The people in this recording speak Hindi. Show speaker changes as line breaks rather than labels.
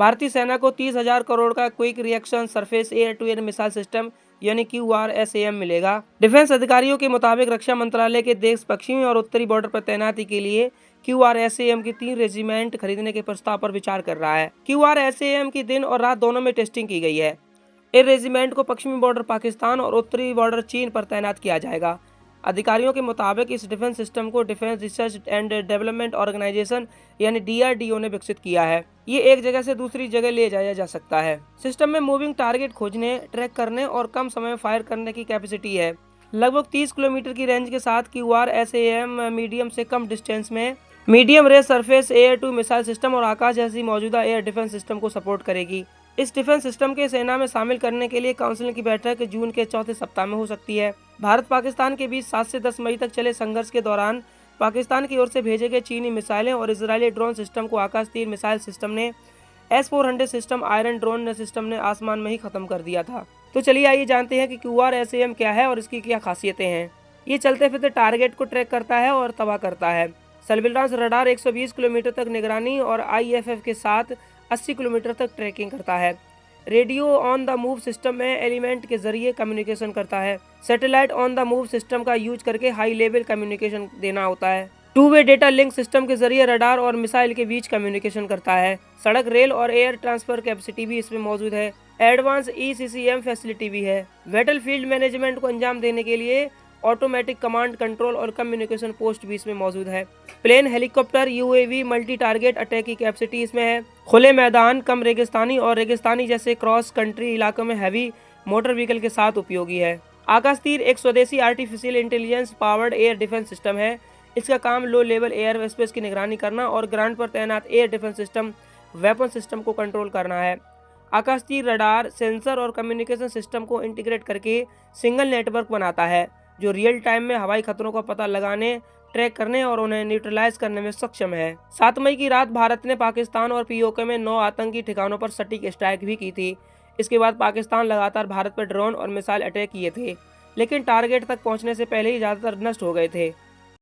भारतीय सेना को 30,000 करोड़ का quick reaction surface air to air missile system यानी QRSAM मिलेगा। डिफेंस अधिकारियों के मुताबिक रक्षा मंत्रालय के देश पश्चिमी और उत्तरी बॉर्डर पर तैनाती के लिए QRSAM की 3 रेजिमेंट खरीदने के प्रस्ताव पर विचार कर रहा है। QRSAM की दिन और रात दोनों में टेस्टिंग की गई है। इन रेजिमेंट को पश्चिमी बॉर्डर पाकिस्तान और उत्तरी बॉर्डर चीन पर तैनात किया जाएगा। अधिकारियों के मुताबिक इस डिफेंस सिस्टम को defence research and development organisation यानी DRDO ने विकसित किया है। ये एक जगह से दूसरी जगह ले जाया जा सकता है। सिस्टम में मूविंग टारगेट खोजने, ट्रैक करने और कम समय में फायर करने की कैपेसिटी है। लगभग 30 किलोमीटर की रेंज के साथ QRSAM मीडियम से कम डिस्टेंस में medium range surface air to missile system और आकाश जैसी मौजूदा एयर डिफेंस सिस्टम को सपोर्ट करेगी। इस डिफेंस सिस्टम के सेना में शामिल करने के लिए काउंसिल की बैठक जून के चौथे सप्ताह में हो सकती है। भारत पाकिस्तान के बीच 7 से 10 मई तक चले संघर्ष के दौरान पाकिस्तान की ओर से भेजे गए चीनी मिसाइलें और इजरायली ड्रोन सिस्टम को आकाश तीर मिसाइल सिस्टम ने S-400 system iron drone system ने आसमान में ही खत्म कर दिया था। तो चलिए आइए जानते हैं कि QRSAM क्या है और इसकी क्या खासियतें हैं। ये चलते फिरते टारगेट को ट्रैक करता है और तबाह करता है। सर्विलांस रडार 120 किलोमीटर तक निगरानी और IFF के साथ 80 किलोमीटर तक ट्रैकिंग करता है। Radio on the move system में एलिमेंट के जरिए कम्युनिकेशन करता है। Satellite on the move system का यूज करके हाई लेवल कम्युनिकेशन देना होता है। Two way data link system के जरिए रडार और मिसाइल के बीच कम्युनिकेशन करता है। सड़क, रेल और एयर ट्रांसफर कैपेसिटी भी इसमें मौजूद है। एडवांस ECCM फैसिलिटी भी है। बैटलफील्ड मैनेजमेंट को अंजाम देने के लिए ऑटोमेटिक कमांड कंट्रोल और कम्युनिकेशन पोस्ट भी इसमें मौजूद है। Plane, helicopter, UAV, multi target attack की कैपेसिटी इसमें है। खुले मैदान, कम रेगिस्तानी और रेगिस्तानी जैसे क्रॉस कंट्री इलाकों में हैवी मोटर व्हीकल के साथ उपयोगी है। आकाश तीर एक स्वदेशी artificial intelligence powered air defence system है। इसका काम लो लेवल एयर स्पेस की निगरानी करना और ग्राउंड पर तैनात air defence system weapon system को कंट्रोल करना है। आकाश तीर रडार, सेंसर और कम्युनिकेशन सिस्टम को इंटीग्रेट करके सिंगल नेटवर्क बनाता है जो रियल टाइम में हवाई खतरों का पता लगाने, ट्रैक करने और उन्हें न्यूट्रलाइज करने में सक्षम है। 7 मई की रात भारत ने पाकिस्तान और POK में 9 आतंकी ठिकानों पर सटीक स्ट्राइक भी की थी। इसके बाद पाकिस्तान लगातार भारत पर ड्रोन और मिसाइल अटैक किए थे, लेकिन टारगेट तक पहुंचने से पहले ही ज्यादातर नष्ट हो गए थे।